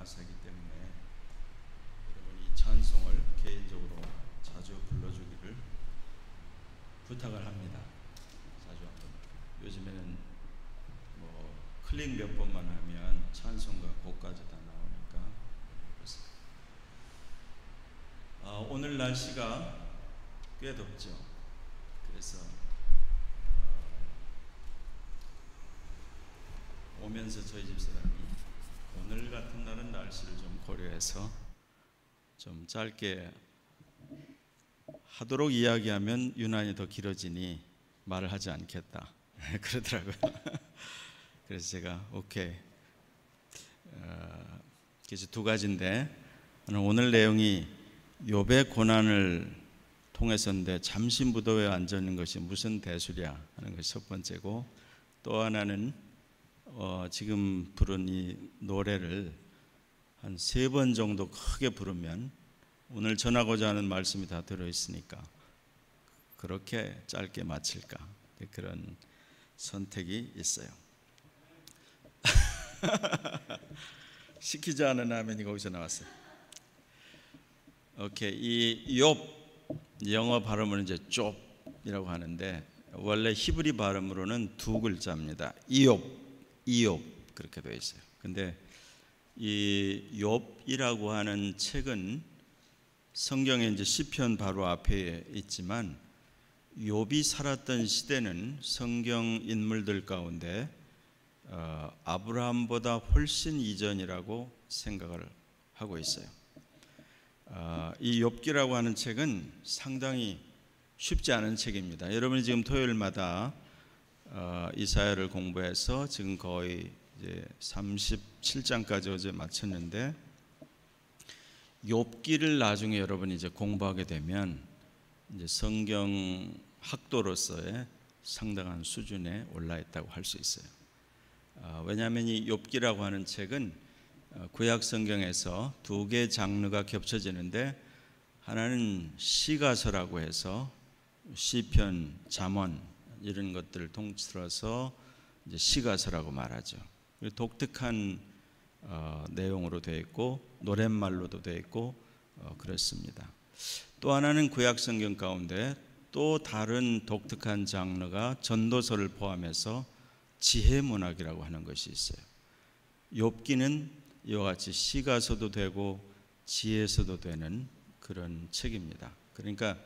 가사이기 때문에 여러분이 찬송을 개인적으로 자주 불러주기를 부탁을 합니다. 자주 한번. 요즘에는 뭐 클릭 몇 번만 하면 찬송과 곡까지 다 나오니까. 오늘 날씨가 꽤 덥죠. 그래서 오면서 저희 집사람이 오늘 같은 날은 날씨를 좀 고려해서 좀 짧게 하도록 이야기하면 유난히 더 길어지니 말을 하지 않겠다 그러더라고요. 그래서 제가 오케이. 그래서 두 가지인데, 오늘 내용이 욥의 고난을 통해서인데 잠시 무더위에 앉아 있는 것이 무슨 대수랴 하는 것이 첫 번째고, 또 하나는 지금 부른 이 노래를 한 3번 정도 크게 부르면 오늘 전하고자 하는 말씀이 다 들어있으니까 그렇게 짧게 마칠까, 그런 선택이 있어요. 시키지 않은 아멘이 거기서 나왔어요. 오케이. 이 욥 영어 발음은 이제 좁이라고 하는데 원래 히브리 발음으로는 두 글자입니다. 이욥 그렇게 되어 있어요. 근데 이 욥이라고 하는 책은 성경에 이제 시편 바로 앞에 있지만 욥이 살았던 시대는 성경 인물들 가운데 아브라함보다 훨씬 이전이라고 생각을 하고 있어요. 이 욥기라고 하는 책은 상당히 쉽지 않은 책입니다. 여러분이 지금 토요일마다 이사야를 공부해서 지금 거의 이제 37장까지 어제 마쳤는데, 욥기를 나중에 여러분이 이제 공부하게 되면 이제 성경 학도로서의 상당한 수준에 올라 있다고 할 수 있어요. 왜냐하면 이 욥기라고 하는 책은 구약 성경에서 두 개의 장르가 겹쳐지는데, 하나는 시가서라고 해서 시편, 잠언 이런 것들을 통틀어서 이제 시가서라고 말하죠. 독특한 내용으로 되어 있고 노랫말로도 되어 있고 그렇습니다. 또 하나는 구약 성경 가운데 또 다른 독특한 장르가 전도서를 포함해서 지혜문학이라고 하는 것이 있어요. 욥기는 이와 같이 시가서도 되고 지혜서도 되는 그런 책입니다. 그러니까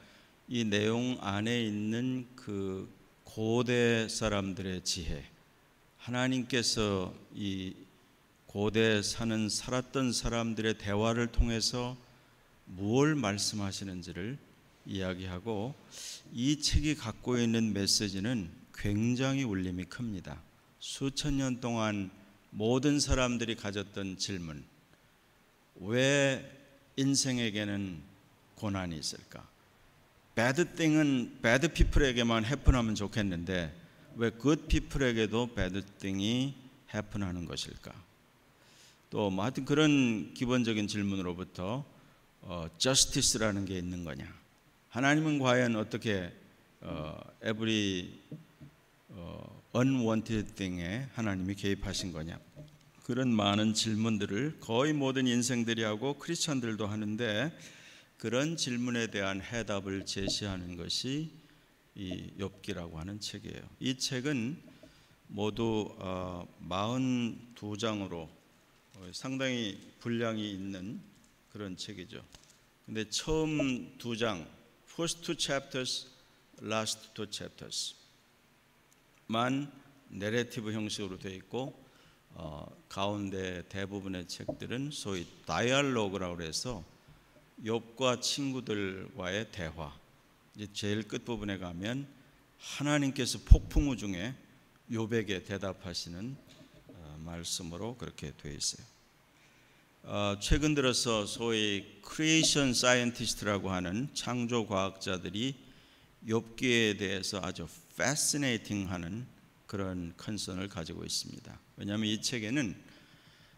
이 내용 안에 있는 그 고대 사람들의 지혜, 하나님께서 이 고대 살았던 사람들의 대화를 통해서 무엇을 말씀하시는지를 이야기하고, 이 책이 갖고 있는 메시지는 굉장히 울림이 큽니다. 수천 년 동안 모든 사람들이 가졌던 질문, 왜 인생에게는 고난이 있을까? bad thing은 bad people에게만 happen 하면 좋겠는데 왜 good people에게도 bad thing이 happen 하는 것일까? 또 뭐 하여튼 그런 기본적인 질문으로부터 justice라는 게 있는 거냐? 하나님은 과연 어떻게 every unwanted thing에 하나님이 개입하신 거냐? 그런 많은 질문들을 거의 모든 인생들이 하고 크리스천들도 하는데, 그런 질문에 대한 해답을 제시하는 것이 이 욥기라고 하는 책이에요. 이 책은 모두 42장으로 상당히 분량이 있는 그런 책이죠. 근데 처음 2장, first 2 chapters, last 2 chapters 만 내레티브 형식으로 되어 있고, 가운데 대부분의 책들은 소위 다이얼로그라고 해서 욥과 친구들과의 대화, 이제 제일 끝부분에 가면 하나님께서 폭풍우 중에 욥에게 대답하시는 말씀으로 그렇게 되어 있어요. 최근 들어서 소위 크리에이션 사이언티스트라고 하는 창조 과학자들이 욥기에 대해서 아주 패시네이팅하는 그런 컨선을 가지고 있습니다. 왜냐하면 이 책에는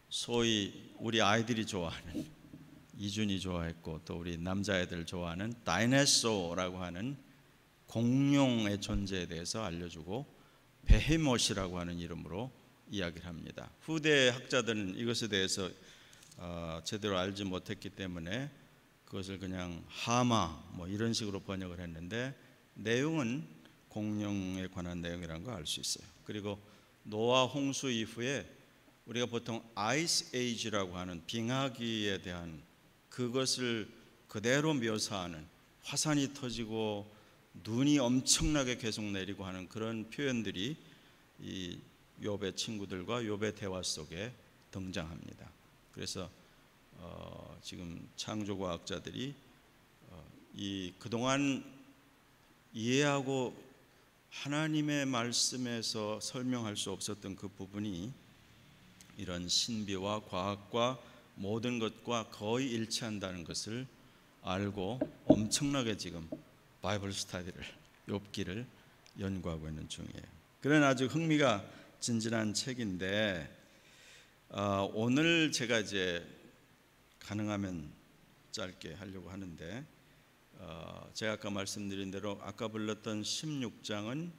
소위 우리 아이들이 좋아하는, 이준이 좋아했고 또 우리 남자애들 좋아하는 다이너소라고 하는 공룡의 존재에 대해서 알려주고, 베헤못이라고 하는 이름으로 이야기를 합니다. 후대 학자들은 이것에 대해서 제대로 알지 못했기 때문에 그것을 그냥 하마 뭐 이런 식으로 번역을 했는데 내용은 공룡에 관한 내용이라는 걸 알 수 있어요. 그리고 노아 홍수 이후에 우리가 보통 아이스 에이지라고 하는 빙하기에 대한 그것을 그대로 묘사하는 화산이 터지고 눈이 엄청나게 계속 내리고 하는 그런 표현들이 이 욥의 친구들과 욥의 대화 속에 등장합니다. 그래서 지금 창조과학자들이 이 그동안 이해하고 하나님의 말씀에서 설명할 수 없었던 그 부분이 이런 신비와 과학과 모든 것과 거의 일치한다는 것을 알고 엄청나게 지금 바이블 스타디를 욥기를 연구하고 있는 중이에요. 그런 아주 흥미가 진진한 책인데 오늘 제가 이제 가능하면 짧게 하려고 하는데 제가 아까 말씀드린 대로 아까 불렀던 16장은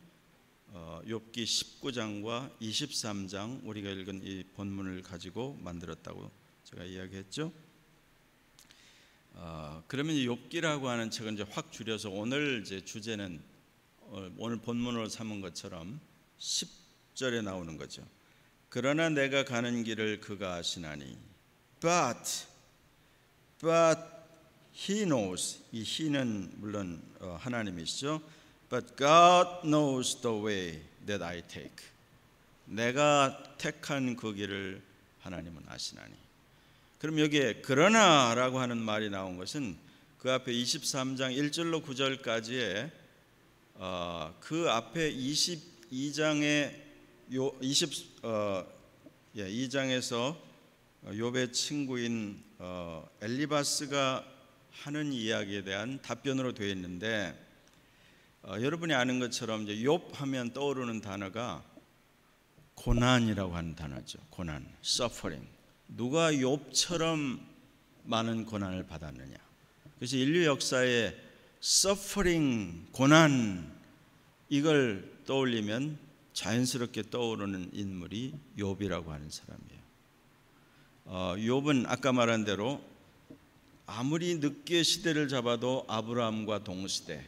욥기 19장과 23장 우리가 읽은 이 본문을 가지고 만들었다고 제가 이야기했죠. 그러면 이 욥기라고 하는 책은 이제 확 줄여서 오늘 이제 주제는 오늘 본문으로 삼은 것처럼 10절에 나오는 거죠. 그러나 내가 가는 길을 그가 아시나니 but he knows. 이 he는 물론 하나님이시죠. But God knows the way that I take. 내가 택한 그 길을 하나님은 아시나니. 그럼 여기에 그러나라고 하는 말이 나온 것은 그 앞에 23장 1절로 9절까지의 그 앞에 22장의 2장에서 욥의 친구인 엘리바스가 하는 이야기에 대한 답변으로 되어 있는데 여러분이 아는 것처럼 이제 욥 하면 떠오르는 단어가 고난이라고 하는 단어죠. 고난, suffering. 누가 욥처럼 많은 고난을 받았느냐. 그래서 인류 역사에 suffering, 고난 이걸 떠올리면 자연스럽게 떠오르는 인물이 욥이라고 하는 사람이에요. 욥은 아까 말한 대로 아무리 늦게 시대를 잡아도 아브라함과 동시대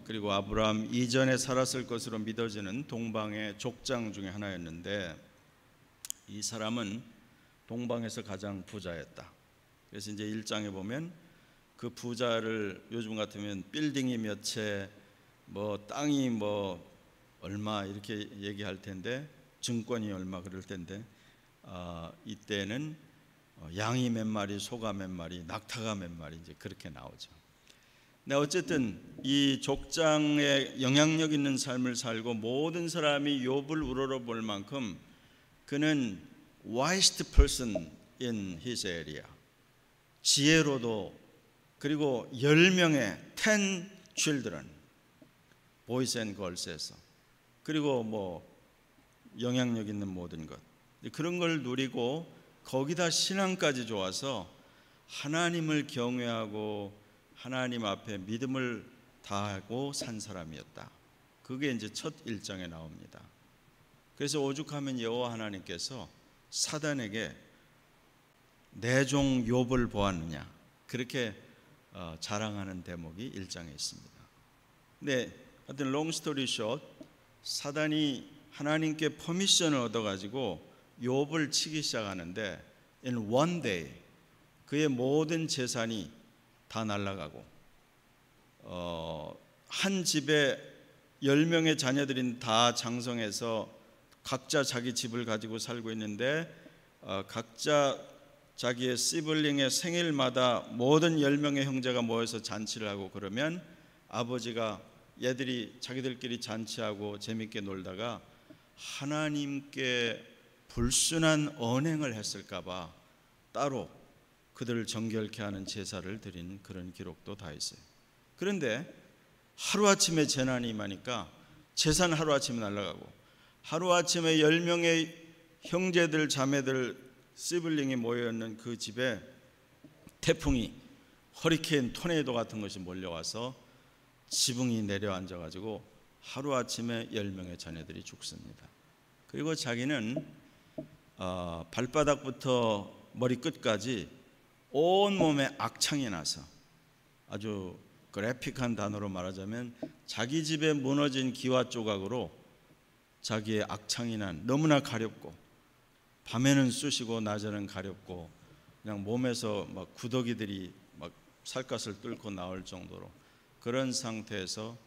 그리고 아브라함 이전에 살았을 것으로 믿어지는 동방의 족장 중에 하나였는데 이 사람은 동방에서 가장 부자였다. 그래서 이제 1장에 보면 그 부자를 요즘 같으면 빌딩이 몇 채, 뭐 땅이 뭐 얼마 이렇게 얘기할 텐데 증권이 얼마 그럴 텐데 이때는 양이 몇 마리, 소가 몇 마리, 낙타가 몇 마리 이제 그렇게 나오죠. 근데 어쨌든 이 족장에 영향력 있는 삶을 살고 모든 사람이 욥을 우러러볼 만큼 그는 wisest person in his area. 지혜로도 그리고 10명의 10 children, boys and girls에서 그리고 뭐 영향력 있는 모든 것 그런 걸 누리고 거기다 신앙까지 좋아서 하나님을 경외하고 하나님 앞에 믿음을 다하고 산 사람이었다. 그게 이제 첫 1장에 나옵니다. 그래서 오죽하면 여호와 하나님께서 사단에게 내 종 욥을 보았느냐 그렇게 자랑하는 대목이 1장에 있습니다. 근데 하여튼 long story short 사단이 하나님께 퍼미션을 얻어가지고 욥을 치기 시작하는데 in one day 그의 모든 재산이 다 날아가고 한 집에 10명의 자녀들이 다 장성해서 각자 자기 집을 가지고 살고 있는데 각자 자기의 시블링의 생일마다 모든 10명의 형제가 모여서 잔치를 하고 그러면 아버지가 얘들이 자기들끼리 잔치하고 재밌게 놀다가 하나님께 불순한 언행을 했을까 봐 따로 그들을 정결케 하는 제사를 드리는 그런 기록도 다 있어요. 그런데 하루아침에 재난이 임하니까 재산 하루아침에 날아가고 하루아침에 10명의 형제들 자매들 시블링이 모여있는 그 집에 태풍이 허리케인 토네이도 같은 것이 몰려와서 지붕이 내려앉아가지고 하루아침에 10명의 자녀들이 죽습니다. 그리고 자기는 발바닥부터 머리끝까지 온몸에 악창이 나서, 아주 그래픽한 단어로 말하자면 자기 집에 무너진 기와 조각으로 자기의 악창이 난, 너무나 가렵고 밤에는 쑤시고 낮에는 가렵고 그냥 몸에서 막 구더기들이 막 살갗을 뚫고 나올 정도로 그런 상태에서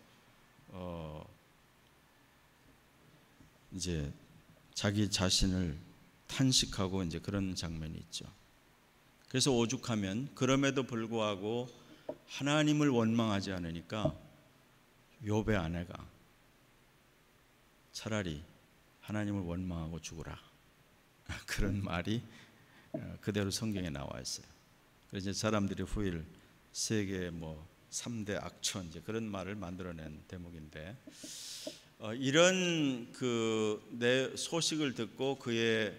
이제 자기 자신을 탄식하고 이제 그런 장면이 있죠. 그래서 오죽하면 그럼에도 불구하고 하나님을 원망하지 않으니까 욥의 아내가 차라리 하나님을 원망하고 죽으라, 그런 말이 그대로 성경에 나와 있어요. 그래서 이제 사람들이 후일 세계 3대 악천 이제 그런 말을 만들어낸 대목인데, 이런 내 소식을 듣고 그의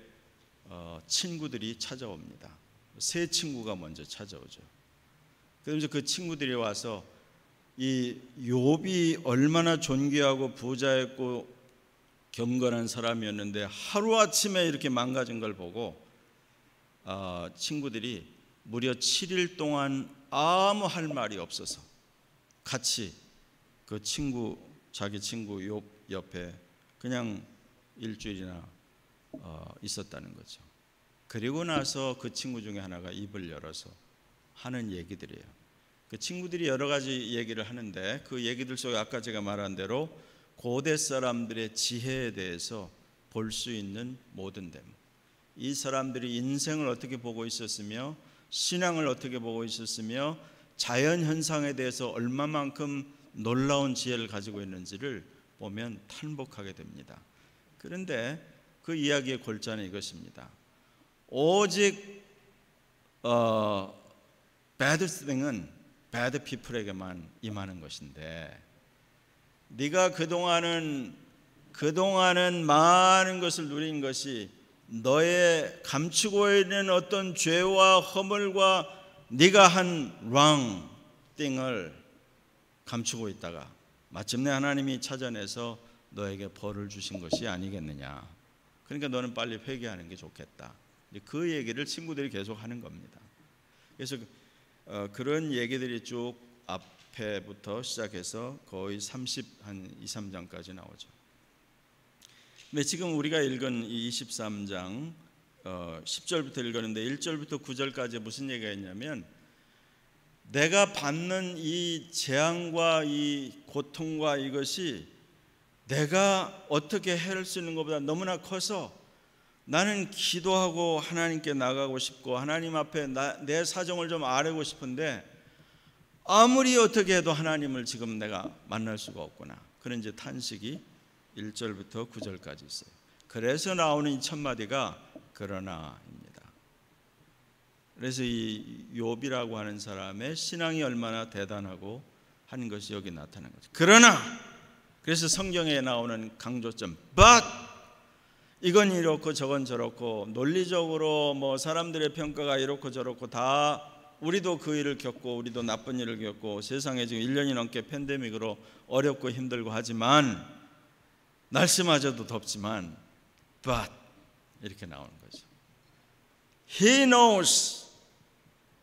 친구들이 찾아옵니다. 세 친구가 먼저 찾아오죠. 그래서 그 친구들이 와서 이 욥이 얼마나 존귀하고 부자였고 경건한 사람이었는데 하루아침에 이렇게 망가진 걸 보고 친구들이 무려 7일 동안 아무 할 말이 없어서 같이 그 자기 친구 욥 옆에 그냥 일주일이나 있었다는 거죠. 그리고 나서 그 친구 중에 하나가 입을 열어서 하는 얘기들이에요. 그 친구들이 여러 가지 얘기를 하는데 그 얘기들 속에 아까 제가 말한 대로 고대 사람들의 지혜에 대해서 볼 수 있는 모든 대목, 이 사람들이 인생을 어떻게 보고 있었으며 신앙을 어떻게 보고 있었으며 자연현상에 대해서 얼마만큼 놀라운 지혜를 가지고 있는지를 보면 탄복하게 됩니다. 그런데 그 이야기의 골자는 이것입니다. 오직 bad thing은 bad people에게만 임하는 것인데, 네가 그동안은 많은 것을 누린 것이 너의 감추고 있는 어떤 죄와 허물과 네가 한 wrong thing을 감추고 있다가 마침내 하나님이 찾아내서 너에게 벌을 주신 것이 아니겠느냐. 그러니까 너는 빨리 회개하는 게 좋겠다. 그 얘기를 친구들이 계속 하는 겁니다. 그래서 그런 얘기들이 쭉 앞에부터 시작해서 거의 2, 3장까지 나오죠. 근데 지금 우리가 읽은 이 23장 10절부터 읽었는데 1절부터 9절까지 무슨 얘기가 있냐면, 내가 받는 이 재앙과 이 고통과 이것이 내가 어떻게 해낼 수 있는 것보다 너무나 커서 나는 기도하고 하나님께 나가고 싶고 하나님 앞에 내 사정을 좀 아뢰고 싶은데 아무리 어떻게 해도 하나님을 지금 내가 만날 수가 없구나. 그런 이제 탄식이 1절부터 9절까지 있어요. 그래서 나오는 이 첫 마디가 그러나입니다. 그래서 이 욥이라고 하는 사람의 신앙이 얼마나 대단하고 하는 것이 여기 나타난 거죠. 그러나, 그래서 성경에 나오는 강조점 but, 이건 이렇고 저건 저렇고 논리적으로 사람들의 평가가 이렇고 저렇고 다 우리도 그 일을 겪고 우리도 나쁜 일을 겪고 세상에 지금 1년이 넘게 팬데믹으로 어렵고 힘들고 하지만 날씨마저도 덥지만 but 이렇게 나오는 거죠. He knows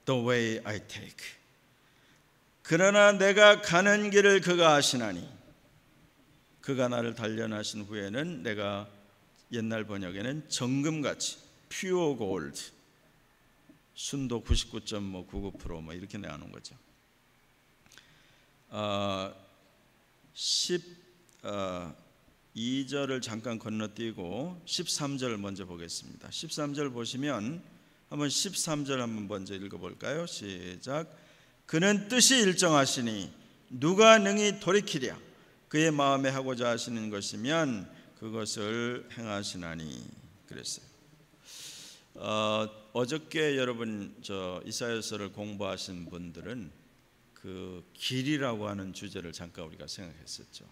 the way I take. 그러나 내가 가는 길을 그가 아시나니, 그가 나를 단련하신 후에는 내가, 옛날 번역에는 정금같이 pure gold, 순도 99.99% 이렇게 나오는 거죠. 12절을 잠깐 건너뛰고 13절 먼저 보겠습니다. 13절 보시면 한번 13절 한번 먼저 읽어볼까요? 시작. 그는 뜻이 일정하시니 누가 능히 돌이키랴. 그의 마음에 하고자 하시는 것이면 그것을 행하시나니. 그랬어요. 어저께 여러분 이사야서를 공부하신 분들은 그 길이라고 하는 주제를 잠깐 우리가 생각했었죠.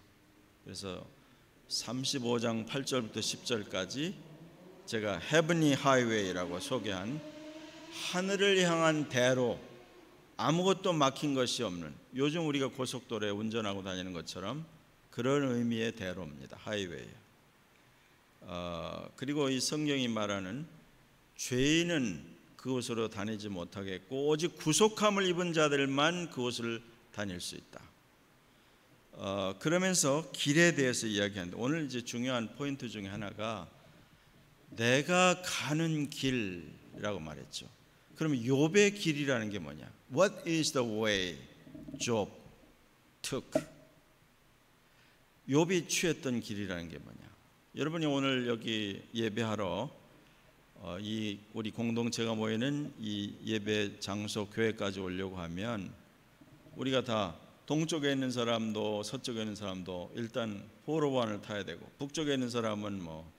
그래서 35장 8절부터 10절까지 제가 헤븐리 하이웨이라고 소개한 하늘을 향한 대로, 아무것도 막힌 것이 없는, 요즘 우리가 고속도로에 운전하고 다니는 것처럼 그런 의미의 대로입니다. 하이웨이. 그리고 이 성경이 말하는 죄인은 그곳으로 다니지 못하겠고 오직 구속함을 입은 자들만 그곳을 다닐 수 있다. 그러면서 길에 대해서 이야기하는데 오늘 이제 중요한 포인트 중에 하나가 내가 가는 길이라고 말했죠. 그러면 욥의 길이라는 게 뭐냐? What is the way Job took? 욥이 취했던 길이라는 게 뭐냐? 여러분이 오늘 여기 예배하러 이 우리 공동체가 모이는 이 예배 장소 교회까지 오려고 하면 우리가 다 동쪽에 있는 사람도 서쪽에 있는 사람도 일단 401을 타야 되고 북쪽에 있는 사람은 뭐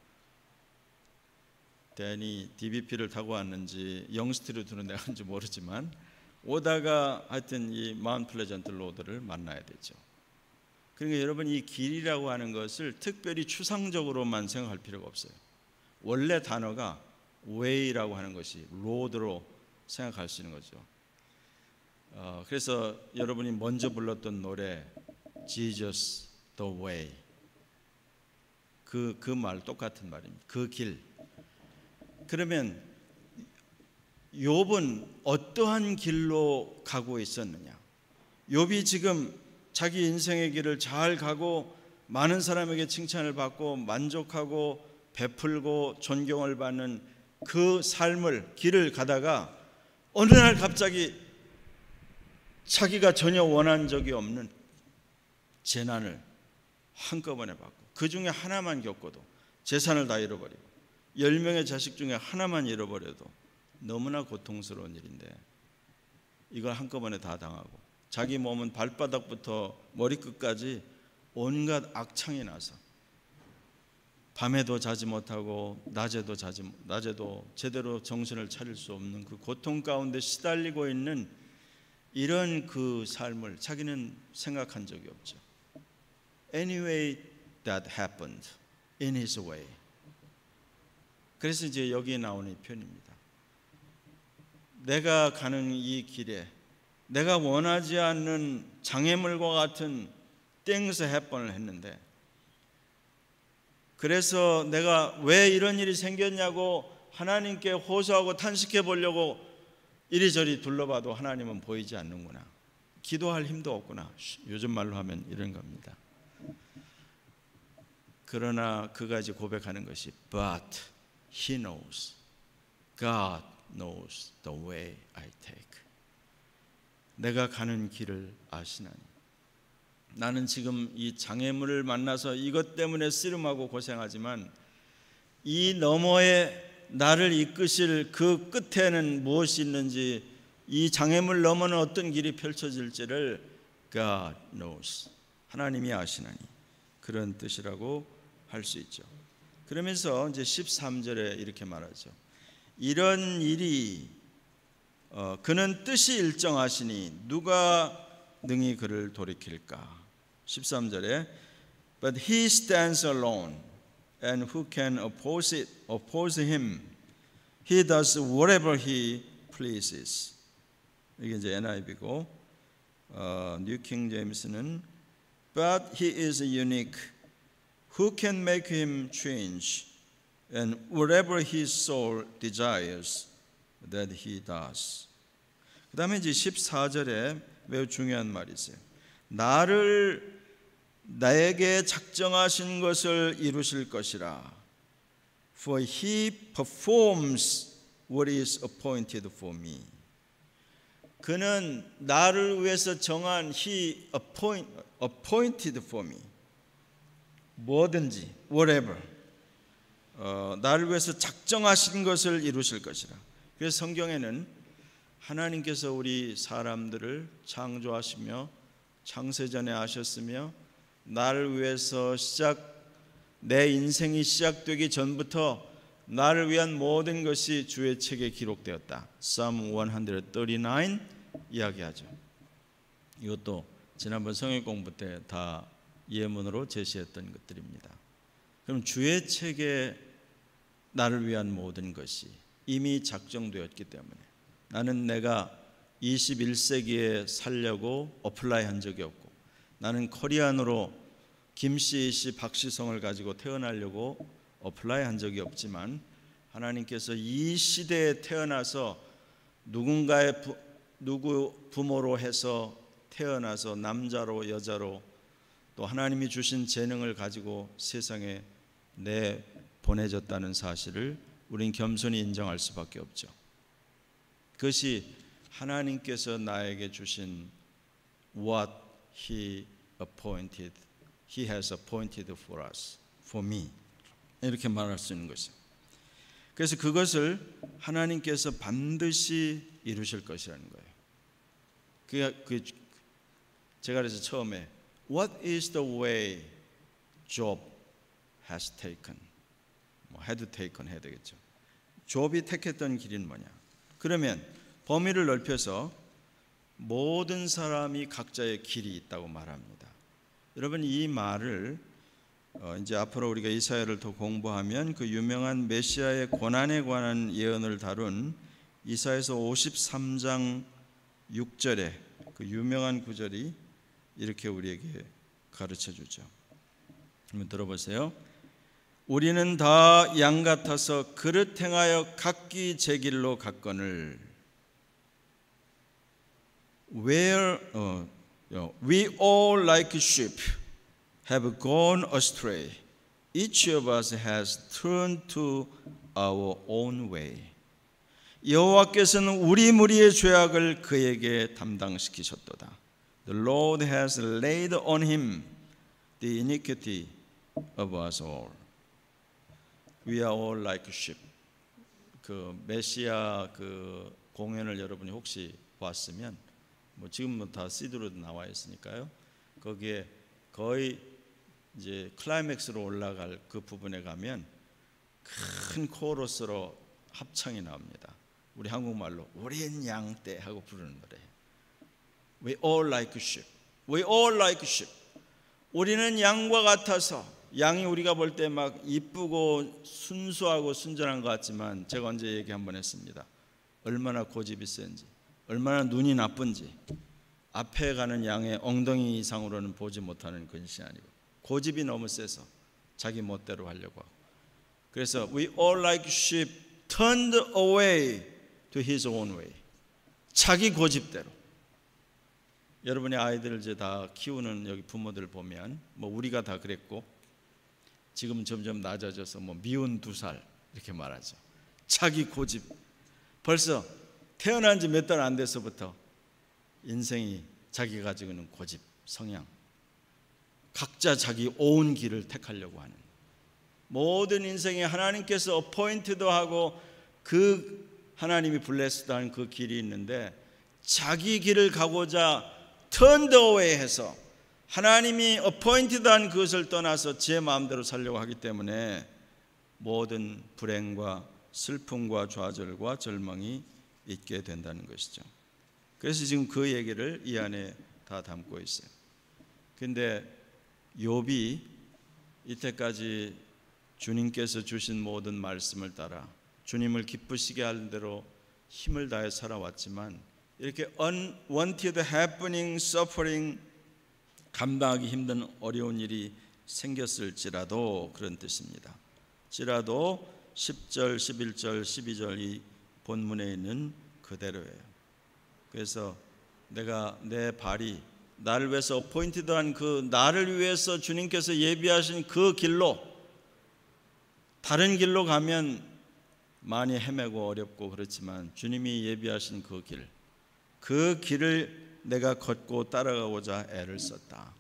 대니 DBP를 타고 왔는지 영스트리트 내가 한지 모르지만 오다가 하여튼 이 마운트 플레전트 로드를 만나야 되죠. 그러니까 여러분 이 길이라고 하는 것을 특별히 추상적으로만 생각할 필요가 없어요. 원래 단어가 way라고 하는 것이 로드로 생각할 수 있는 거죠. 그래서 여러분이 먼저 불렀던 노래 Jesus the way 그 말 똑같은 말입니다. 그 길. 그러면 욥은 어떠한 길로 가고 있었느냐? 욥이 지금 자기 인생의 길을 잘 가고 많은 사람에게 칭찬을 받고 만족하고 베풀고 존경을 받는 그 삶을 길을 가다가 어느 날 갑자기 자기가 전혀 원한 적이 없는 재난을 한꺼번에 받고 그 중에 하나만 겪어도 재산을 다 잃어버리고 10명의 자식 중에 하나만 잃어버려도 너무나 고통스러운 일인데 이걸 한꺼번에 다 당하고 자기 몸은 발바닥부터 머리끝까지 온갖 악창이 나서 밤에도 자지 못하고 낮에도 제대로 정신을 차릴 수 없는 그 고통 가운데 시달리고 있는 이런 그 삶을 자기는 생각한 적이 없죠. Anyway that happened in his way. 그래서 이제 여기에 나오는 이 표현입니다. 내가 가는 이 길에 내가 원하지 않는 장애물과 같은 things happen을 했는데 그래서 내가 왜 이런 일이 생겼냐고 하나님께 호소하고 탄식해 보려고 이리저리 둘러봐도 하나님은 보이지 않는구나. 기도할 힘도 없구나. 요즘 말로 하면 이런 겁니다. 그러나 그가 이제 고백하는 것이 But he knows. God knows the way I take. 내가 가는 길을 아시나니. 나는 지금 이 장애물을 만나서 이것 때문에 씨름하고 고생하지만 이 너머에 나를 이끄실 그 끝에는 무엇이 있는지 이 장애물 너머는 어떤 길이 펼쳐질지를 God knows. 하나님이 아시나니. 그런 뜻이라고 할 수 있죠. 그러면서 이제 13절에 이렇게 말하죠. 이런 일이 그는 뜻이 일정하시니 누가 능히 그를 돌이킬까? 13절에 But he stands alone and who can oppose him? He does whatever he pleases. 이게 이제 NIV고 New King James는 But he is unique. Who can make him change? And whatever his soul desires, that he does. 그 다음에 이제 14절에 매우 중요한 말이 있어요. 나에게 작정하신 것을 이루실 것이라. For he performs what is appointed for me. 그는 나를 위해서 정한 he appointed for me. 뭐든지 whatever 나를 위해서 작정하신 것을 이루실 것이라. 그래서 성경에는 하나님께서 우리 사람들을 창조하시며 창세전에 하셨으며 나를 위해서 내 인생이 시작되기 전부터 나를 위한 모든 것이 주의 책에 기록되었다. Psalm 139 이야기하죠. 이것도 지난번 성경 공부 때 다 예문으로 제시했던 것들입니다. 그럼 주의 책에 나를 위한 모든 것이 이미 작정되었기 때문에 나는 내가 21세기에 살려고 어플라이 한 적이 없고 나는 코리안으로 김씨, 씨, 박시성을 가지고 태어나려고 어플라이 한 적이 없지만 하나님께서 이 시대에 태어나서 누구 부모로 해서 태어나서 남자로 여자로 또 하나님이 주신 재능을 가지고 세상에 내보내졌다는 사실을 우린 겸손히 인정할 수밖에 없죠. 그것이 하나님께서 나에게 주신 what He has appointed for us, for me, 이렇게 말할 수 있는 것이죠. 그래서 그것을 하나님께서 반드시 이루실 것이라는 거예요. 제가 그래서 처음에 What is the way Job has taken? had taken 해야 되겠죠. 욥이 택했던 길은 뭐냐? 그러면 범위를 넓혀서 모든 사람이 각자의 길이 있다고 말합니다. 여러분, 이 말을 이제 앞으로 우리가 이사야를 더 공부하면 그 유명한 메시아의 고난에 관한 예언을 다룬 이사야서 53장 6절에 그 유명한 구절이 이렇게 우리에게 가르쳐 주죠. 한번 들어보세요. 우리는 다 양 같아서 그릇 행하여 각기 제 길로 갔거늘 We all like sheep have gone astray. Each of us has turned to our own way. 여호와께서는 우리 무리의 죄악을 그에게 담당시키셨도다. The Lord has laid on him the iniquity of us all. We are all like sheep. 그 메시아 그 공연을 여러분이 혹시 봤으면 지금 다 CD로도 나와 있으니까요. 거기에 거의 이제 클라이맥스로 올라갈 그 부분에 가면 큰 코러스로 합창이 나옵니다. 우리 한국말로 우린 양떼 하고 부르는 노래예요. We all like sheep. We all like sheep. 우리는 양과 같아서, 양이 우리가 볼 때 막 이쁘고 순수하고 순전한 것 같지만 제가 언제 얘기 한번 했습니다. 얼마나 고집이 센지, 얼마나 눈이 나쁜지. 앞에 가는 양의 엉덩이 이상으로는 보지 못하는 근시 아니고 고집이 너무 세서 자기 멋대로 하려고 하고. 그래서 we all like sheep turned away to his own way. 자기 고집대로. 여러분의 아이들을 이제 다 키우는 여기 부모들 보면 우리가 다 그랬고 지금은 점점 낮아져서 미운 2살 이렇게 말하죠. 자기 고집. 벌써 태어난 지 몇 달 안 돼서부터 인생이 자기가 가지고 있는 고집, 성향, 각자 자기 온 길을 택하려고 하는, 모든 인생에 하나님께서 어포인트도 하고 그 하나님이 블레스드한 그 길이 있는데 자기 길을 가고자 turned away 해서 하나님이 어포인트한 그것을 떠나서 제 마음대로 살려고 하기 때문에 모든 불행과 슬픔과 좌절과 절망이 있게 된다는 것이죠. 그래서 지금 그 얘기를 이 안에 다 담고 있어요. 근데 욥이 이때까지 주님께서 주신 모든 말씀을 따라 주님을 기쁘시게 할 대로 힘을 다해 살아왔지만 이렇게 unwanted happening, suffering, 감당하기 힘든 어려운 일이 생겼을지라도 그런 뜻입니다. 지라도 10절, 11절, 12절 이 본문에 있는 그대로예요. 그래서 내가 내 발이 나를 위해서 어포인티드한 그 나를 위해서 주님께서 예비하신 그 길로, 다른 길로 가면 많이 헤매고 어렵고 그렇지만 주님이 예비하신 그 길을 내가 걷고 따라가고자 애를 썼다.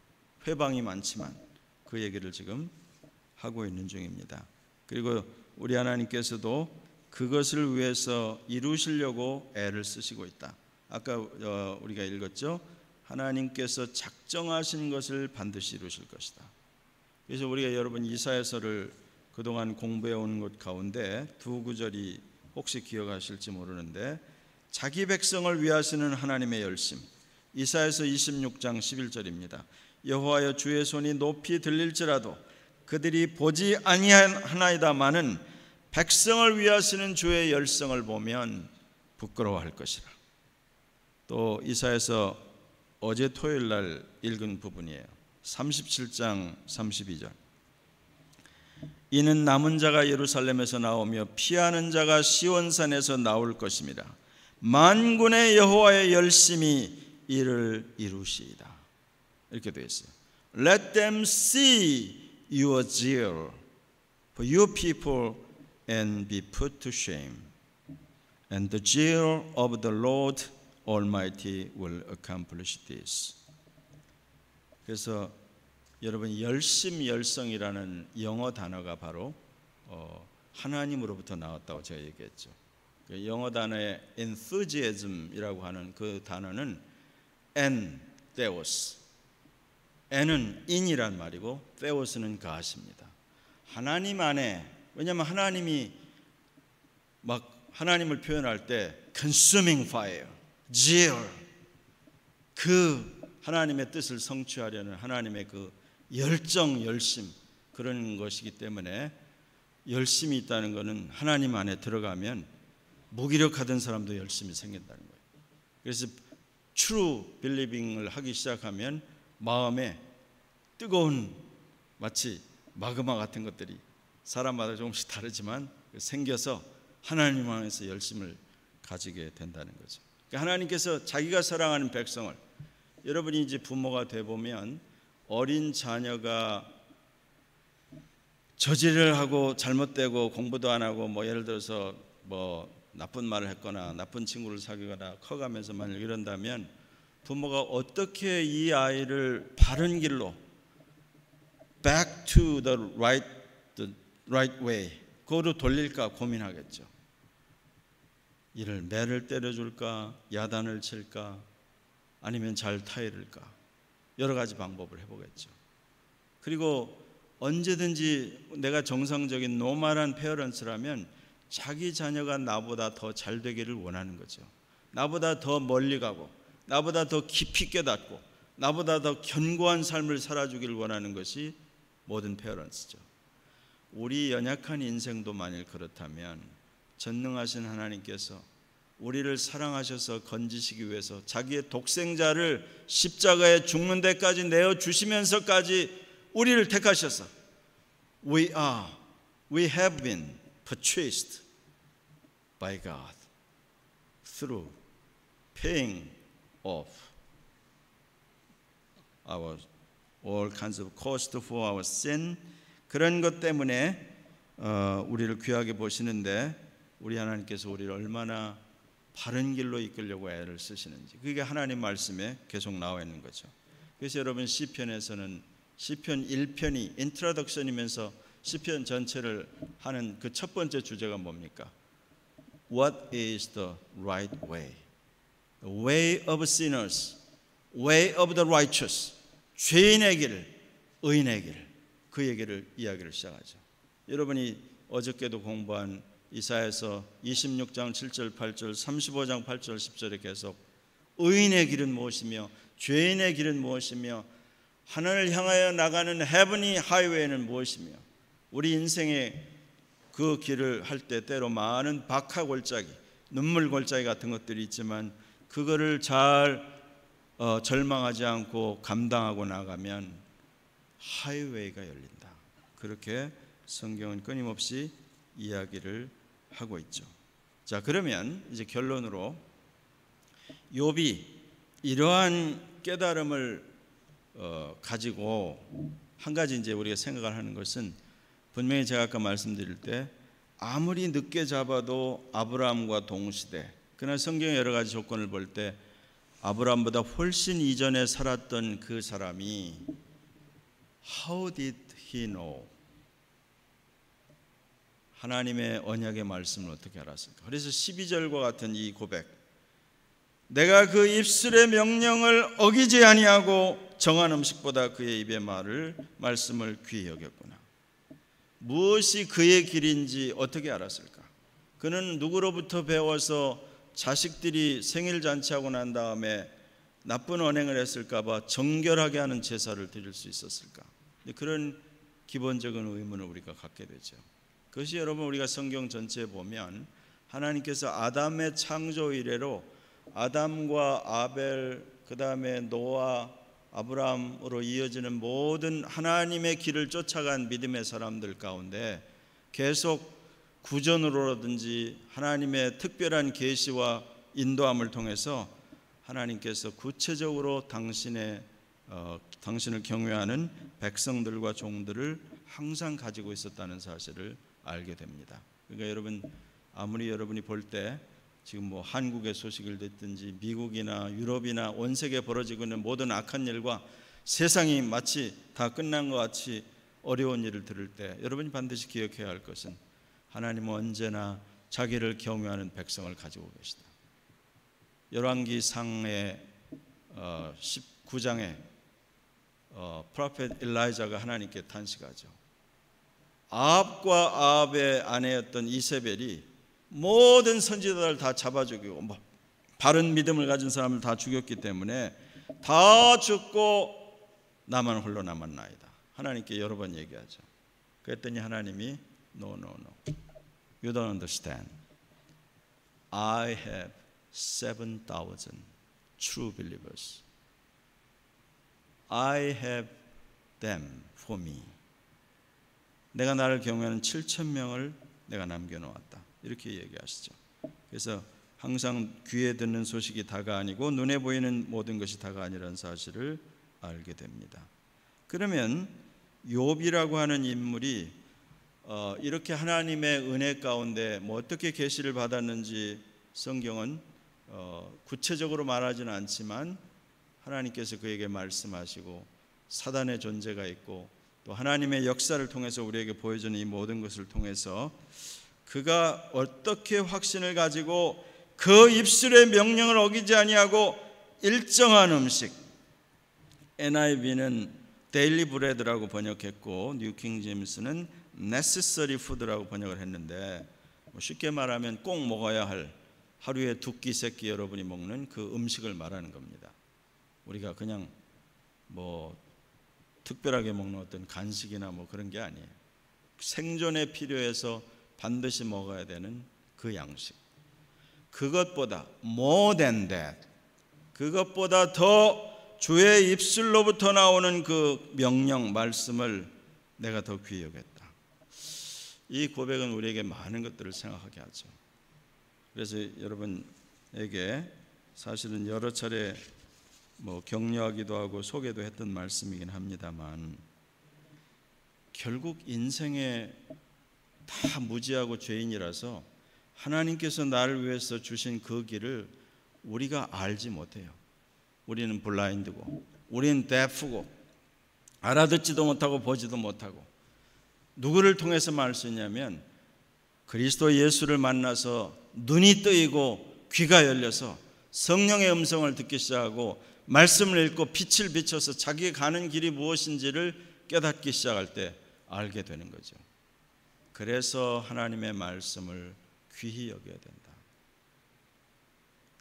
회방이 많지만 그 얘기를 지금 하고 있는 중입니다. 그리고 우리 하나님께서도 그것을 위해서 이루시려고 애를 쓰시고 있다. 아까 우리가 읽었죠. 하나님께서 작정하신 것을 반드시 이루실 것이다. 그래서 우리가 여러분 이사야서를 그동안 공부해 온 것 가운데 2구절이 혹시 기억하실지 모르는데 자기 백성을 위하시는 하나님의 열심, 이사야서 26장 11절입니다. 여호와여 주의 손이 높이 들릴지라도 그들이 보지 아니하나이다마는 백성을 위하시는 주의 열성을 보면 부끄러워할 것이라. 또 이사야서 어제 토요일 날 읽은 부분이에요. 37장 32절. 이는 남은 자가 예루살렘에서 나오며 피하는 자가 시온산에서 나올 것입니다. 만군의 여호와의 열심히 이를 이루시이다. 이렇게 되어 있어요. Let them see your zeal for your people and be put to shame. And the zeal of the Lord Almighty will accomplish this. 그래서 여러분, 열심열성이라는 영어 단어가 바로 하나님으로부터 나왔다고 제가 얘기했죠. 영어 단어의 enthusiasm이라고 하는 그 단어는 en, theos. en은 in이란 말이고 theos는 가십니다. 하나님 안에, 왜냐하면 하나님이 막 하나님을 표현할 때 consuming fire, zeal, 그 하나님의 뜻을 성취하려는 하나님의 그 열정, 열심, 그런 것이기 때문에 열심이 있다는 것은 하나님 안에 들어가면 무기력하던 사람도 열심히 생긴다는 거예요. 그래서 true believing을 하기 시작하면 마음에 뜨거운, 마치 마그마 같은 것들이 사람마다 조금씩 다르지만 생겨서 하나님 안에서 열심을 가지게 된다는 거죠. 그러니까 하나님께서 자기가 사랑하는 백성을, 여러분이 이제 부모가 돼 보면 어린 자녀가 저지를 하고 잘못되고 공부도 안 하고 뭐 예를 들어서 뭐 나쁜 말을 했거나 나쁜 친구를 사귀거나 커가면서 만약 이런다면 부모가 어떻게 이 아이를 바른 길로 back to the right way, 그거로 돌릴까 고민하겠죠. 이를 매를 때려줄까, 야단을 칠까, 아니면 잘 타이를까, 여러 가지 방법을 해보겠죠. 그리고 언제든지 내가 정상적인 노멀한 페어런스라면 자기 자녀가 나보다 더 잘 되기를 원하는 거죠. 나보다 더 멀리 가고, 나보다 더 깊이 깨닫고, 나보다 더 견고한 삶을 살아주기를 원하는 것이 모든 페어런스죠. 우리 연약한 인생도 만일 그렇다면 전능하신 하나님께서 우리를 사랑하셔서 건지시기 위해서 자기의 독생자를 십자가에 죽는 데까지 내어주시면서까지 우리를 택하셔서 we have been purchased by God through paying off our all kinds of cost for our sin. 그런 것 때문에 우리를 귀하게 보시는데 우리 하나님께서 우리를 얼마나 바른 길로 이끌려고 애를 쓰시는지, 그게 하나님 말씀에 계속 나와 있는 거죠. 그래서 여러분, 시편에서는 시편 1편이 인트로덕션이면서 시편 전체를 하는 그 첫 번째 주제가 뭡니까? What is the right way? The way of sinners, way of the righteous. 죄인의 길, 의인의 길, 그 이야기를 시작하죠. 여러분이 어저께도 공부한 이사야서 26장 7절 8절 35장 8절 10절에 계속 의인의 길은 무엇이며 죄인의 길은 무엇이며 하늘을 향하여 나가는 헤븐이 하이웨이는 무엇이며, 우리 인생의 그 길을 할 때 때로 많은 박하 골짜기, 눈물 골짜기 같은 것들이 있지만 그거를 잘 절망하지 않고 감당하고 나가면 하이웨이가 열린다. 그렇게 성경은 끊임없이 이야기를 하고 있죠. 자, 그러면 이제 결론으로 욥이 이러한 깨달음을 가지고 한 가지 이제 우리가 생각을 하는 것은, 분명히 제가 아까 말씀드릴 때 아무리 늦게 잡아도 아브라함과 동시대, 그러나 성경의 여러 가지 조건을 볼 때 아브라함보다 훨씬 이전에 살았던 그 사람이 How did he know? 하나님의 언약의 말씀을 어떻게 알았을까? 그래서 12절과 같은 이 고백, 내가 그 입술의 명령을 어기지 아니하고 정한 음식보다 그의 입의 말씀을 귀히 여겼구나. 무엇이 그의 길인지 어떻게 알았을까? 그는 누구로부터 배워서 자식들이 생일 잔치하고 난 다음에 나쁜 언행을 했을까 봐 정결하게 하는 제사를 드릴 수 있었을까? 그런 기본적인 의문을 우리가 갖게 되죠. 그것이 여러분, 우리가 성경 전체에 보면 하나님께서 아담의 창조 이래로 아담과 아벨, 그 다음에 노아, 아브라함으로 이어지는 모든 하나님의 길을 쫓아간 믿음의 사람들 가운데 계속 구전으로라든지 하나님의 특별한 계시와 인도함을 통해서 하나님께서 구체적으로 당신을 경외하는 백성들과 종들을 항상 가지고 있었다는 사실을 알게 됩니다. 그러니까 여러분, 아무리 여러분이 볼 때 지금 뭐 한국의 소식을 듣든지 미국이나 유럽이나 온 세계에 벌어지고 있는 모든 악한 일과 세상이 마치 다 끝난 것 같이 어려운 일을 들을 때 여러분이 반드시 기억해야 할 것은 하나님은 언제나 자기를 경외하는 백성을 가지고 계시다. 열왕기상의 19장에 프로페트 엘라이자가 하나님께 탄식하죠. 아합과 아합의 아내였던 이세벨이 모든 선지자들을 다 잡아 죽이고 바른 믿음을 가진 사람을 다 죽였기 때문에 다 죽고 나만 홀로 남았나이다. 하나님께 여러 번 얘기하죠. 그랬더니 하나님이 No. You don't understand. I have 7,000 true believers. I have them for me. 내가 나를 경외하는 7,000명을 내가 남겨놓았다. 이렇게 얘기하시죠. 그래서 항상 귀에 듣는 소식이 다가 아니고 눈에 보이는 모든 것이 다가 아니라는 사실을 알게 됩니다. 그러면 욥이라고 하는 인물이 이렇게 하나님의 은혜 가운데 어떻게 계시를 받았는지 성경은 구체적으로 말하지는 않지만 하나님께서 그에게 말씀하시고 사단의 존재가 있고 또 하나님의 역사를 통해서 우리에게 보여주는 이 모든 것을 통해서 그가 어떻게 확신을 가지고 그 입술의 명령을 어기지 아니하고 일정한 음식, NIV는 데일리 브레드라고 번역했고 뉴킹 제임스는 necessary food라고 번역을 했는데 쉽게 말하면 꼭 먹어야 할 하루에 2끼 3끼 여러분이 먹는 그 음식을 말하는 겁니다. 우리가 그냥 특별하게 먹는 어떤 간식이나 그런 게 아니에요. 생존에 필요해서 반드시 먹어야 되는 그 양식. 그것보다 more than that, 그것보다 더 주의 입술로부터 나오는 그 명령, 말씀을 내가 더 귀히 여겼다. 이 고백은 우리에게 많은 것들을 생각하게 하죠. 그래서 여러분에게 사실은 여러 차례 격려하기도 하고 소개도 했던 말씀이긴 합니다만 결국 인생에 다 무지하고 죄인이라서 하나님께서 나를 위해서 주신 그 길을 우리가 알지 못해요. 우리는 블라인드고 우리는 데프고 알아듣지도 못하고 보지도 못하고 누구를 통해서만 알 수 있냐면 그리스도 예수를 만나서 눈이 뜨이고 귀가 열려서 성령의 음성을 듣기 시작하고 말씀을 읽고 빛을 비춰서 자기가 가는 길이 무엇인지를 깨닫기 시작할 때 알게 되는 거죠. 그래서 하나님의 말씀을 귀히 여겨야 된다.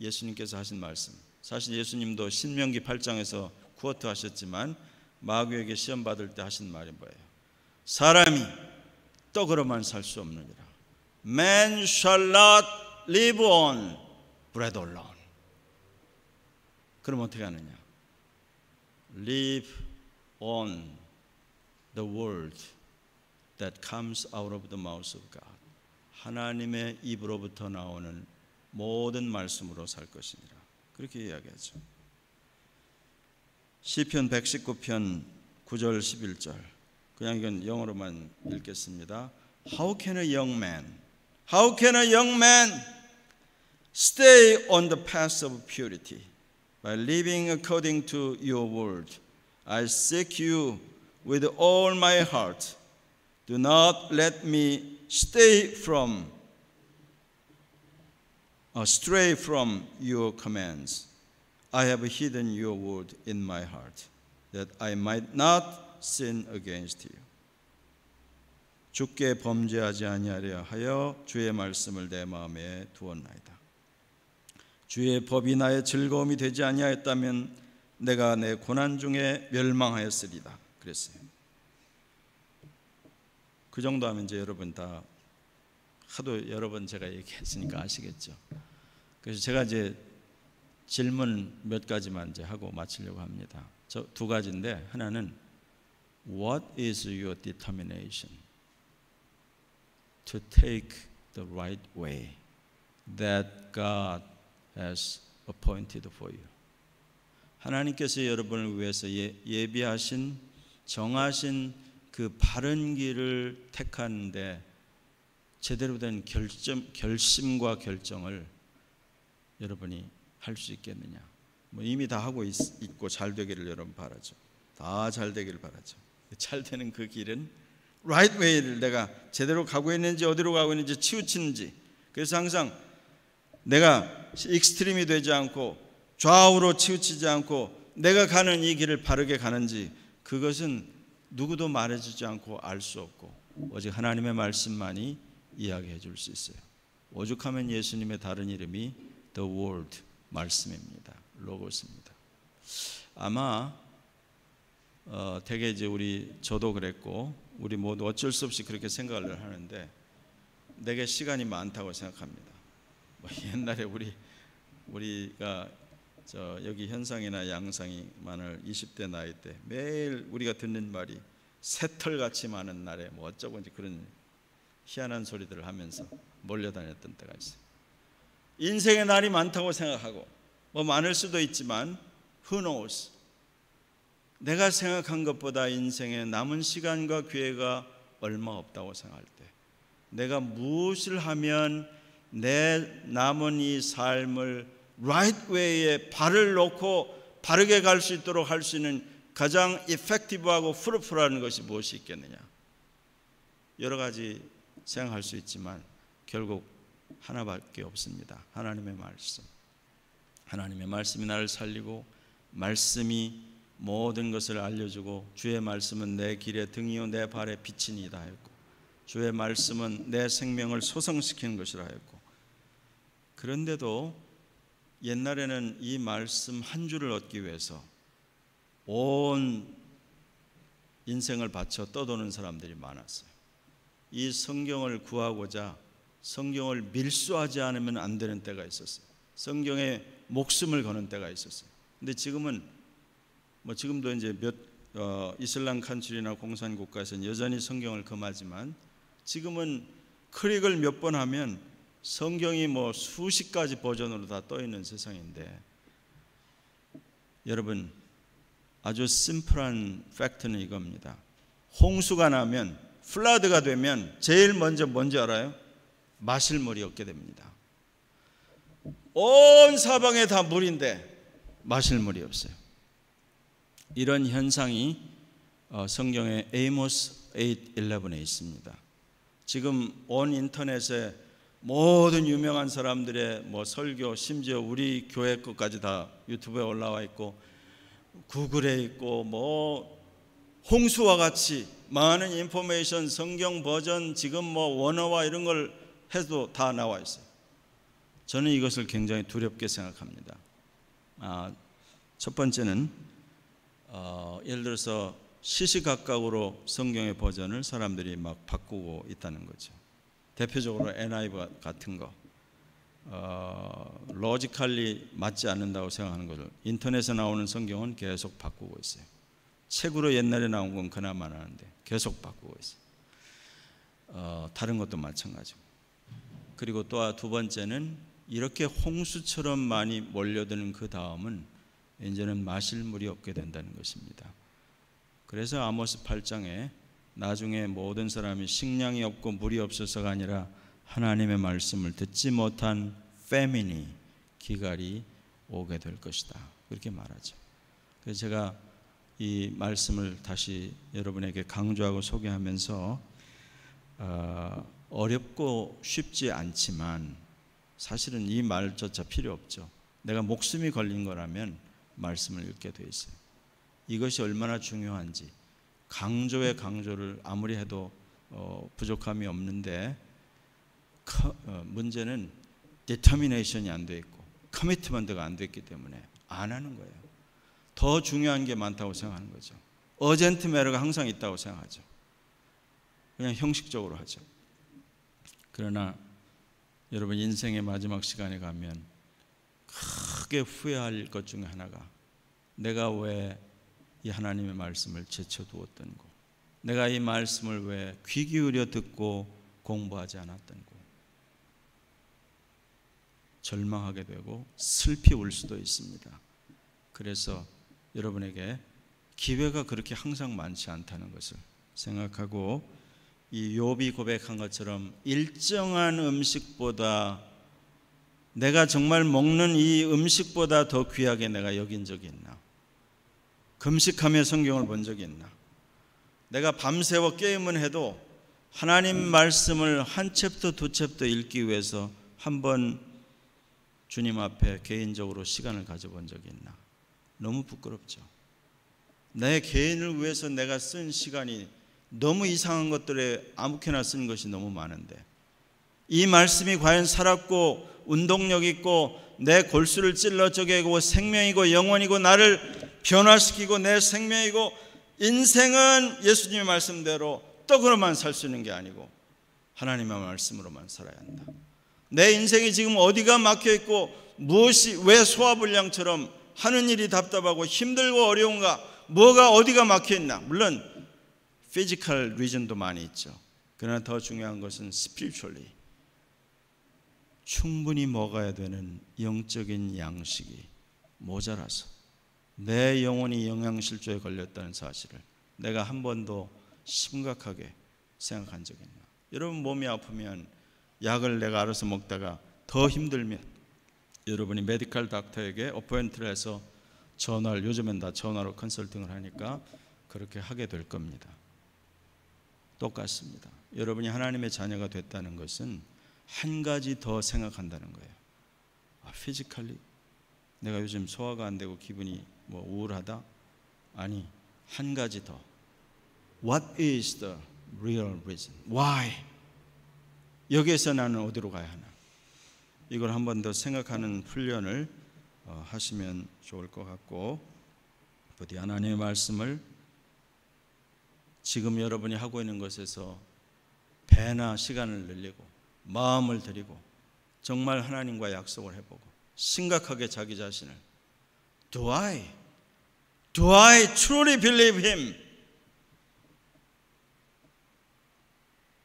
예수님께서 하신 말씀, 사실 예수님도 신명기 8장에서 쿠어트 하셨지만 마귀에게 시험 받을 때 하신 말이 뭐예요? 사람이 떡으로만 살 수 없느니라. Man shall not live on bread alone. 그럼 어떻게 하느냐? Live on the word that comes out of the mouth of God. 하나님의 입으로부터 나오는 모든 말씀으로 살 것이니라. 그렇게 이야기하죠. 시편 119편 9절 11절. 그냥 이건 영어로만 읽겠습니다. How can a young man stay on the path of purity? By living according to your word. I seek you with all my heart. Do not let me stray from your commands. I have hidden your word in my heart, that I might not sin against you. 주께 범죄하지 아니하려 하여 주의 말씀을 내 마음에 두었나이다. 주의 법이 나의 즐거움이 되지 아니하였다면 내가 내 고난 중에 멸망하였으리다. 그랬어요. 그 정도 하면 이제 여러분 다 하도 여러 번 제가 얘기했으니까 아시겠죠. 그래서 제가 이제 질문 몇 가지만 이제 하고 마치려고 합니다. 저 두 가지인데 하나는 What is your determination to take the right way that God has appointed for you. 하나님께서 여러분을 위해서 예비하신 정하신 그 바른 길을 택하는데 제대로 된 결심과 결정을 여러분이 할 수 있겠느냐? 뭐 이미 다 하고 있고 잘 되기를 여러분 바라죠. 다 잘 되기를 바라죠. 잘 되는 그 길은 right way를 내가 제대로 가고 있는지 어디로 가고 있는지 치우치는지. 그래서 항상 내가 익스트림이 되지 않고 좌우로 치우치지 않고 내가 가는 이 길을 바르게 가는지 그것은 누구도 말해주지 않고 알 수 없고 오직 하나님의 말씀만이 이야기해 줄 수 있어요. 오죽하면 예수님의 다른 이름이 The Word, 말씀입니다. 로고스입니다. 아마 되게 이제 저도 그랬고 우리 모두 어쩔 수 없이 그렇게 생각을 하는데 내게 시간이 많다고 생각합니다. 옛날에 우리가 여기 현상이나 양상이만을 20대 나이 때 매일 우리가 듣는 말이 새털같이 많은 날에 뭐 어쩌고 이제 그런 희한한 소리들을 하면서 몰려다녔던 때가 있어요. 인생의 날이 많다고 생각하고 뭐 많을 수도 있지만 who knows? 내가 생각한 것보다 인생에 남은 시간과 기회가 얼마 없다고 생각할 때 내가 무엇을 하면 내 남은 이 삶을 right way에 발을 놓고 바르게 갈 수 있도록 할 수 있는 가장 effective하고 fruitful한 것이 무엇이 있겠느냐? 여러 가지 생각할 수 있지만 결국 하나밖에 없습니다. 하나님의 말씀. 하나님의 말씀이 나를 살리고 말씀이 모든 것을 알려주고 주의 말씀은 내 길의 등이요 내 발의 빛이니이다 하였고 주의 말씀은 내 생명을 소성시키는 것이라 하였고 그런데도 옛날에는 이 말씀 한 줄을 얻기 위해서 온 인생을 바쳐 떠도는 사람들이 많았어요. 이 성경을 구하고자 성경을 밀수하지 않으면 안 되는 때가 있었어요. 성경에 목숨을 거는 때가 있었어요. 근데 지금은 지금도 이제 이슬람 칸츄리나 공산 국가에서는 여전히 성경을 금하지만 지금은 클릭을 몇 번 하면 성경이 수십 가지 버전으로 다 떠 있는 세상인데 여러분 아주 심플한 팩트는 이겁니다. 홍수가 나면 플라드가 되면 제일 먼저 뭔지 알아요? 마실 물이 없게 됩니다. 온 사방에 다 물인데 마실 물이 없어요. 이런 현상이 성경의 에이모스 8:11에 있습니다. 지금 온 인터넷에 모든 유명한 사람들의 설교, 심지어 우리 교회 것까지 다 유튜브에 올라와 있고 구글에 있고 홍수와 같이 많은 인포메이션, 성경 버전, 지금 원어와 이런 걸 해도 다 나와 있어요. 저는 이것을 굉장히 두렵게 생각합니다. 첫 번째는 예를 들어서 시시각각으로 성경의 버전을 사람들이 막 바꾸고 있다는 거죠. 대표적으로 NIV 같은 거 로지컬리 맞지 않는다고 생각하는 것을 인터넷에 나오는 성경은 계속 바꾸고 있어요. 책으로 옛날에 나온 건 그나마 나는데 계속 바꾸고 있어요. 다른 것도 마찬가지고. 그리고 또 두 번째는 이렇게 홍수처럼 많이 몰려드는 그 다음은 이제는 마실 물이 없게 된다는 것입니다. 그래서 아모스 8장에 나중에 모든 사람이 식량이 없고 물이 없어서가 아니라 하나님의 말씀을 듣지 못한 패민이 기갈이 오게 될 것이다 그렇게 말하죠. 그래서 제가 이 말씀을 다시 여러분에게 강조하고 소개하면서 어렵고 쉽지 않지만 사실은 이 말조차 필요 없죠. 내가 목숨이 걸린 거라면 말씀을 읽게 돼 있어요. 이것이 얼마나 중요한지 강조의 강조를 아무리 해도 부족함이 없는데 문제는 determination이 안 돼 있고 commitment가 안 됐기 때문에 안 하는 거예요. 더 중요한 게 많다고 생각하는 거죠. urgent matter가 항상 있다고 생각하죠. 그냥 형식적으로 하죠. 그러나 여러분 인생의 마지막 시간에 가면 크게 후회할 것 중에 하나가 내가 왜 이 하나님의 말씀을 제쳐두었던 거, 내가 이 말씀을 왜 귀 기울여 듣고 공부하지 않았던 거. 절망하게 되고 슬피 울 수도 있습니다. 그래서 여러분에게 기회가 그렇게 항상 많지 않다는 것을 생각하고, 이 욥이 고백한 것처럼 일정한 음식보다, 내가 정말 먹는 이 음식보다 더 귀하게 내가 여긴 적이 있나? 금식하며 성경을 본 적이 있나? 내가 밤새워 게임은 해도 하나님 말씀을 한 챕터 두 챕터 읽기 위해서 한번 주님 앞에 개인적으로 시간을 가져본 적이 있나? 너무 부끄럽죠. 내 개인을 위해서 내가 쓴 시간이 너무 이상한 것들에 아무렇게나 쓴 것이 너무 많은데, 이 말씀이 과연 살았고 운동력 있고 내 골수를 찔러 쪼개고 생명이고 영원이고 나를 변화시키고 내 생명이고, 인생은 예수님의 말씀대로 떡으로만 살 수 있는 게 아니고 하나님의 말씀으로만 살아야 한다. 내 인생이 지금 어디가 막혀있고 무엇이 왜 소화불량처럼 하는 일이 답답하고 힘들고 어려운가, 뭐가 어디가 막혀있나. 물론 피지컬 리즌도 많이 있죠. 그러나 더 중요한 것은 스피리추얼리 충분히 먹어야 되는 영적인 양식이 모자라서 내 영혼이 영양실조에 걸렸다는 사실을 내가 한 번도 심각하게 생각한 적이 있나. 여러분 몸이 아프면 약을 내가 알아서 먹다가 더 힘들면 여러분이 메디컬 닥터에게 어포인트를 해서 전화를, 요즘엔 다 전화로 컨설팅을 하니까 그렇게 하게 될 겁니다. 똑같습니다. 여러분이 하나님의 자녀가 됐다는 것은 한 가지 더 생각한다는 거예요. 피지컬리 내가 요즘 소화가 안 되고 기분이 우울하다? 아니, 한 가지 더. What is the real reason? Why? 여기에서 나는 어디로 가야 하나? 이걸 한 번 더 생각하는 훈련을 하시면 좋을 것 같고, 부디 하나님의 말씀을 지금 여러분이 하고 있는 것에서 배나 시간을 늘리고 마음을 들이고 정말 하나님과 약속을 해보고 심각하게 자기 자신을 Do I truly believe Him?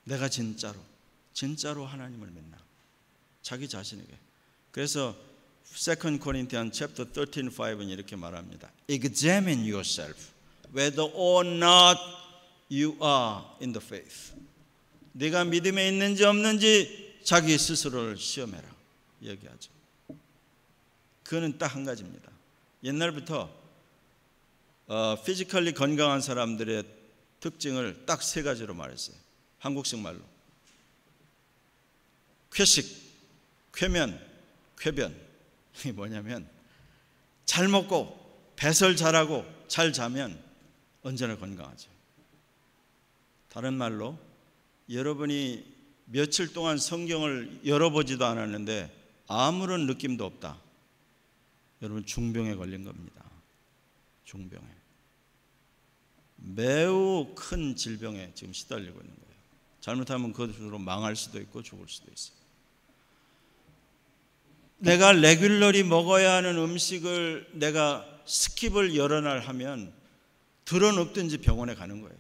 내가 진짜로 하나님을 믿나? 자기 자신에게. 그래서 2 Corinthians chapter 13:5은 이렇게 말합니다. Examine yourself whether or not you are in the faith. 네가 믿음에 있는지 없는지 자기 스스로를 시험해라 얘기하죠. 그거는 딱 한 가지입니다. 옛날부터 피지컬리 건강한 사람들의 특징을 딱 세 가지로 말했어요. 한국식 말로 쾌식, 쾌면, 쾌변. 이게 뭐냐면 잘 먹고 배설 잘하고 잘 자면 언제나 건강하죠. 다른 말로 여러분이 며칠 동안 성경을 열어보지도 않았는데 아무런 느낌도 없다. 여러분 중병에 걸린 겁니다. 중병에. 매우 큰 질병에 지금 시달리고 있는 거예요. 잘못하면 그것으로 망할 수도 있고 죽을 수도 있어요. 내가 레귤러리 먹어야 하는 음식을 내가 스킵을 여러 날 하면 들어눕든지 병원에 가는 거예요.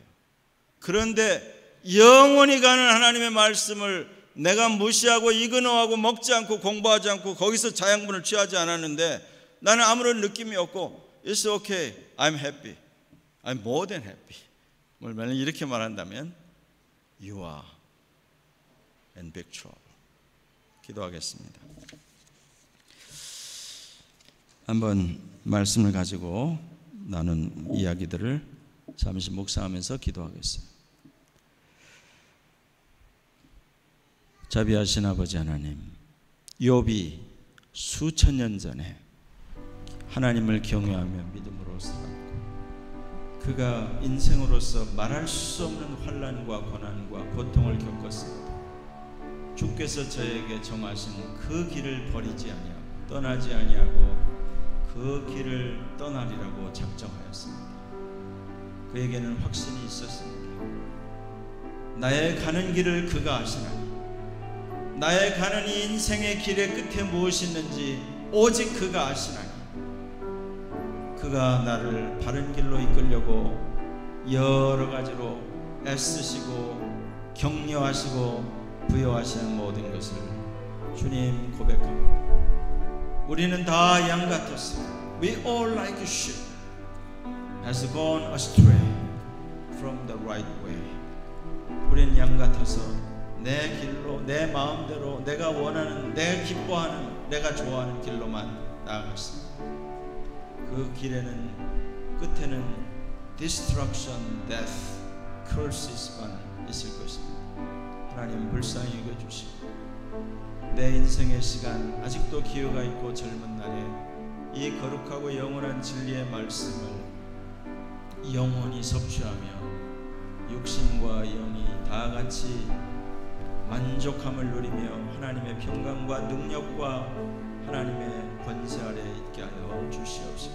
그런데 영원히 가는 하나님의 말씀을 내가 무시하고 이그노하고 먹지 않고 공부하지 않고 거기서 자양분을 취하지 않았는데 나는 아무런 느낌이 없고 It's okay, I'm happy, I'm more than happy. 만약 이렇게 말한다면 You are in big trouble. 기도하겠습니다. 한번 말씀을 가지고 나눈 이야기들을 잠시 묵상하면서 기도하겠어요. 자비하신 아버지 하나님, 욥이 수천 년 전에 하나님을 경외하며 믿음으로 살았고 그가 인생으로서 말할 수 없는 환난과 고난과 고통을 겪었습니다. 주께서 저에게 정하신 그 길을 버리지 아니하고 떠나지 아니하고 그 길을 떠나리라고 작정하였습니다. 그에게는 확신이 있었습니다. 나의 가는 길을 그가 아시나니 나의 가는 이 인생의 길의 끝에 무엇이 있는지 오직 그가 아시나니 그가 나를 바른 길로 이끌려고 여러 가지로 애쓰시고 격려하시고 부여하시는 모든 것을 주님 고백합니다. 우리는 다 양 같았습니다. We all like sheep has gone astray from the right way. 우리는 양 같아서 내 길로, 내 마음대로, 내가 원하는, 내가 기뻐하는, 내가 좋아하는 길로만 나아갔습니다. 그 길에는 끝에는 destruction, death, curses만 있을 것입니다. 하나님 불쌍히 여겨주시고 내 인생의 시간, 아직도 기회가 있고 젊은 날에 이 거룩하고 영원한 진리의 말씀을 영원히 섭취하며 육신과 영이 다 같이 만족함을 누리며 하나님의 평강과 능력과 하나님의 권세 아래 있게 하여 주시옵소서.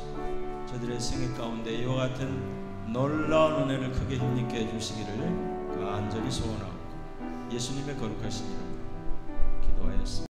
저들의 생애 가운데 이와 같은 놀라운 은혜를 크게 힘있게 해주시기를 간절히 소원하고 예수님의 거룩하신 이름으로 기도하였습니다.